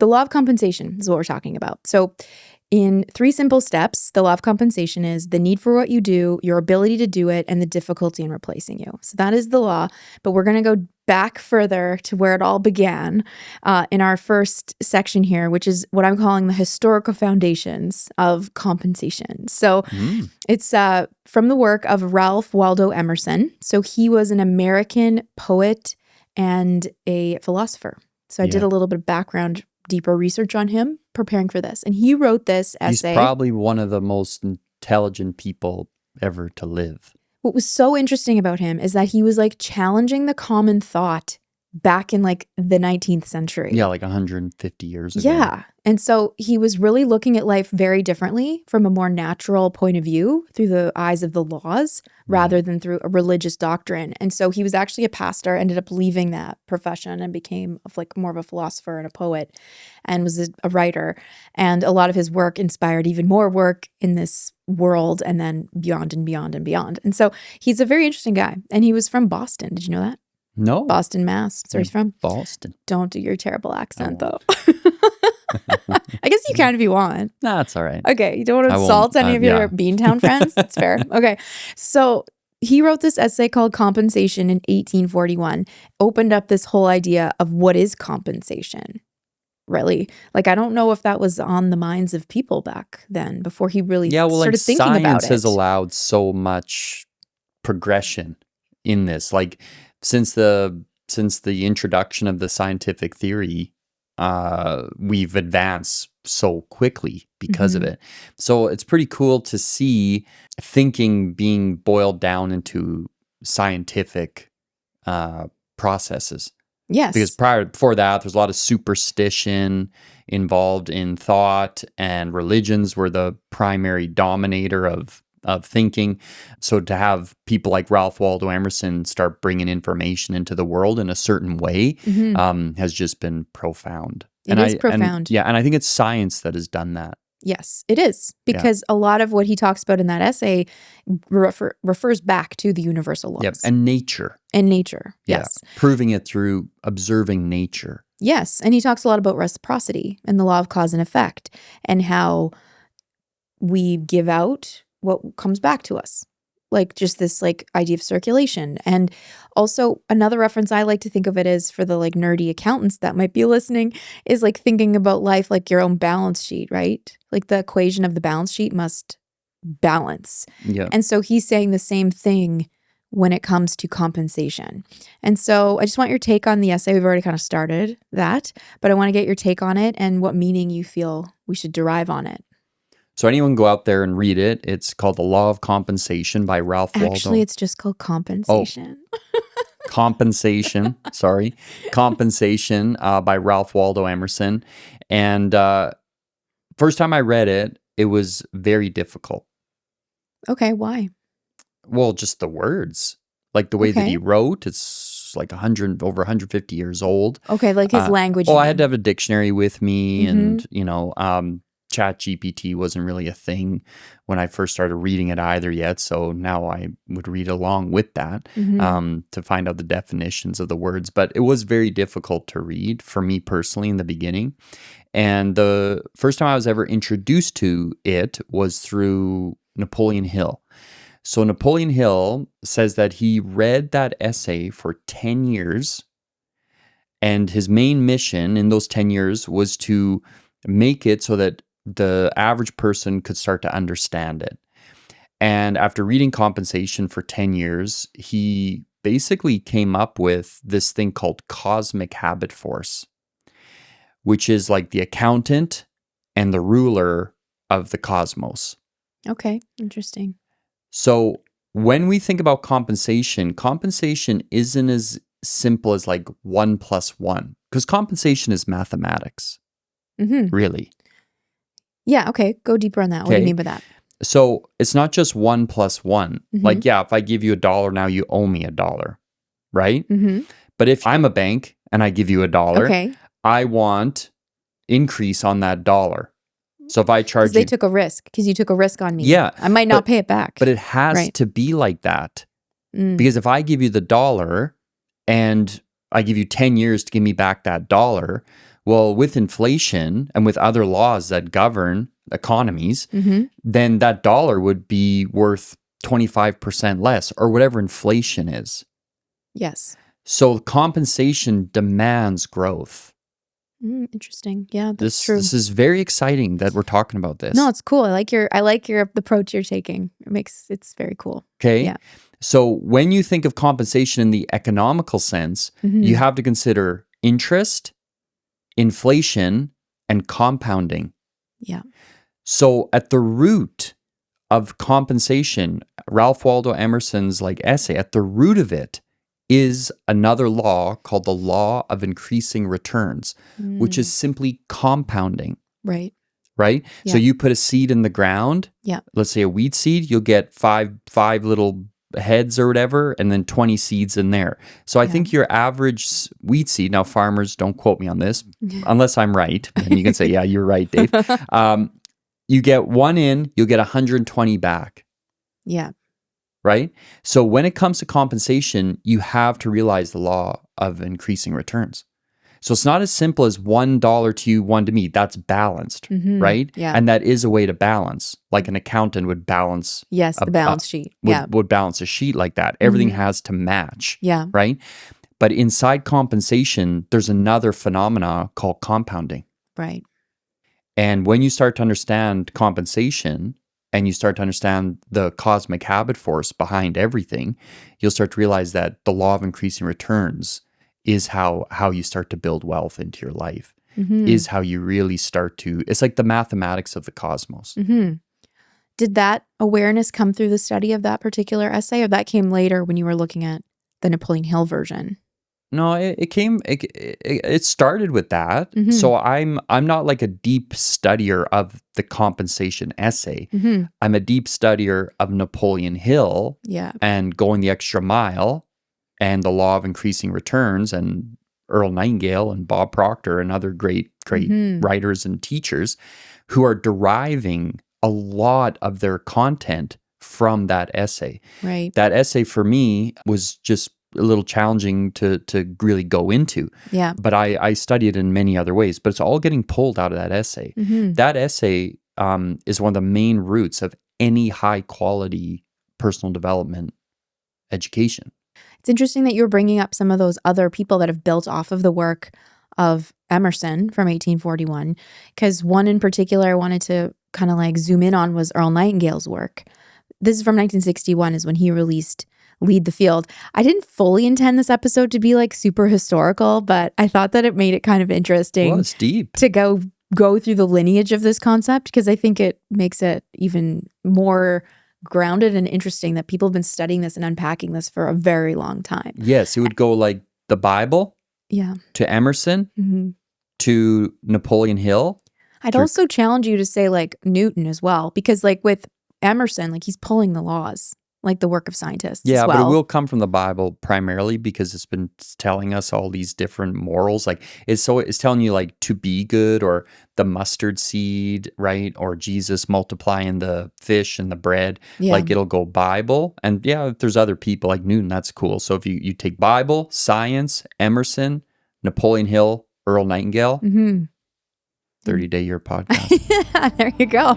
the law of compensation is what we're talking about. So in 3 simple steps, the law of compensation is the need for what you do, your ability to do it, and the difficulty in replacing you. So that is the law, but we're going to go back further to where it all began in our first section here, which is what I'm calling the historical foundations of compensation. So it's from the work of Ralph Waldo Emerson. So he was an American poet and a philosopher. So I did a little bit of background, deeper research on him preparing for this. And he wrote this essay. He's probably one of the most intelligent people ever to live. What was so interesting about him is that he was like challenging the common thought back in like the 19th century. Yeah, like 150 years ago. Yeah. And so he was really looking at life very differently from a more natural point of view through the eyes of the laws rather than through a religious doctrine. And so he was actually a pastor, ended up leaving that profession and became like more of a philosopher and a poet and was a writer. And a lot of his work inspired even more work in this world and then beyond and beyond and beyond. And so he's a very interesting guy. And he was from Boston. Did you know that? No. Boston, Mass. That's where he's from. Boston. Don't do your terrible accent, though. I guess you can if you want. Nah, it's all right. Okay. You don't want to insult any of your Beantown friends? That's fair. Okay. So he wrote this essay called Compensation in 1841, opened up this whole idea of what is compensation, really. Like, I don't know if that was on the minds of people back then before he really started thinking about it. Science has allowed so much progression in this. Like, since the introduction of the scientific theory, we've advanced so quickly because of it. So it's pretty cool to see thinking being boiled down into scientific processes. Yes. Because before that, there's a lot of superstition involved in thought, and religions were the primary dominator of thinking. So to have people like Ralph Waldo Emerson start bringing information into the world in a certain way has just been profound. It is profound. And I think it's science that has done that. Yes, it is. Because a lot of what he talks about in that essay refers back to the universal laws. Yep. And nature. Yes. Proving it through observing nature. Yes. And he talks a lot about reciprocity and the law of cause and effect and how we give out what comes back to us. Like just this like idea of circulation. And also another reference I like to think of it as for the like nerdy accountants that might be listening is like thinking about life like your own balance sheet, right? Like the equation of the balance sheet must balance. Yeah. And so he's saying the same thing when it comes to compensation. And so I just want your take on the essay. We've already kind of started that, but I want to get your take on it and what meaning you feel we should derive on it. So anyone go out there and read it. It's called The Law of Compensation by Ralph Waldo. Actually, it's just called Compensation. Compensation, sorry. Compensation by Ralph Waldo Emerson. And first time I read it, it was very difficult. Okay, why? Well, just the words. Like the way that he wrote, it's like over 150 years old. Okay, like his language. I had to have a dictionary with me and, ChatGPT wasn't really a thing when I first started reading it either yet. So now I would read along with that to find out the definitions of the words. But it was very difficult to read for me personally in the beginning. And the first time I was ever introduced to it was through Napoleon Hill. So Napoleon Hill says that he read that essay for 10 years. And his main mission in those 10 years was to make it so that the average person could start to understand it. And after reading Compensation for 10 years, he basically came up with this thing called cosmic habit force, which is like the accountant and the ruler of the cosmos. Okay, interesting. So when we think about compensation isn't as simple as like 1 + 1, because compensation is mathematics, really. Yeah, okay. Go deeper on that. What do you mean by that? So it's not just 1 + 1. Like, if I give you $1 now, you owe me $1, right? But if I'm a bank and I give you $1, I want increase on that $1. So if I charge you... They took a risk, because you took a risk on me. Yeah. I might not pay it back. But it has to be like that. Because if I give you the $1 and I give you 10 years to give me back that $1, Well, with inflation and with other laws that govern economies, then that dollar would be worth 25% less or whatever inflation is. Yes. So compensation demands growth. Interesting. Yeah, that's true. This is very exciting that we're talking about this. No, it's cool. I like your approach you're taking. It's very cool. Okay. Yeah. So when you think of compensation in the economical sense, you have to consider interest, inflation, and compounding. Yeah. So at the root of compensation, Ralph Waldo Emerson's essay, at the root of it is another law called the law of increasing returns, which is simply compounding. Right. Right? Yeah. So you put a seed in the ground, yeah, let's say a wheat seed, you'll get five little heads or whatever, and then 20 seeds in there. So I think your average wheat seed, now farmers, don't quote me on this, unless I'm right, and you can say, yeah, you're right, Dave. You get one in, you'll get 120 back. Yeah. Right? So when it comes to compensation, you have to realize the law of increasing returns. So it's not as simple as $1 to you, one to me. That's balanced, right? Yeah. And that is a way to balance, like an accountant would balance. Yes, the balance sheet. Yeah. Would balance a sheet like that. Everything has to match. Yeah. Right? But inside compensation, there's another phenomena called compounding. Right. And when you start to understand compensation and you start to understand the cosmic habit force behind everything, you'll start to realize that the law of increasing returns is how you start to build wealth into your life, is how you really start to, it's like the mathematics of the cosmos. Did that awareness come through the study of that particular essay, or that came later when you were looking at the Napoleon Hill version? No, it started with that. So I'm not like a deep studier of the compensation essay. I'm a deep studier of Napoleon Hill and going the extra mile and the law of increasing returns and Earl Nightingale and Bob Proctor and other great writers and teachers who are deriving a lot of their content from that essay. Right. That essay for me was just a little challenging to really go into. Yeah. But I study it in many other ways, but it's all getting pulled out of that essay. That essay is one of the main roots of any high quality personal development education. It's interesting that you're bringing up some of those other people that have built off of the work of Emerson from 1841, because one in particular I wanted to kind of like zoom in on was Earl Nightingale's work. This is from 1961, is when he released Lead the Field. I didn't fully intend this episode to be like super historical, but I thought that it made it kind of interesting. Well, it's deep. To go through the lineage of this concept, because I think it makes it even more grounded and interesting that people have been studying this and unpacking this for a very long time. Yes, it would go like the Bible to Emerson to Napoleon Hill. I'd also challenge you to say like Newton as well, because like with Emerson, like he's pulling the laws, like the work of scientists as well. But it will come from the Bible primarily because it's been telling us all these different morals. Like it's telling you like to be good, or the mustard seed, right? Or Jesus multiplying the fish and the bread. Like it'll go Bible. And if there's other people like Newton, that's cool. So if you take Bible, science, Emerson, Napoleon Hill, Earl Nightingale, 30-day year podcast. There you go.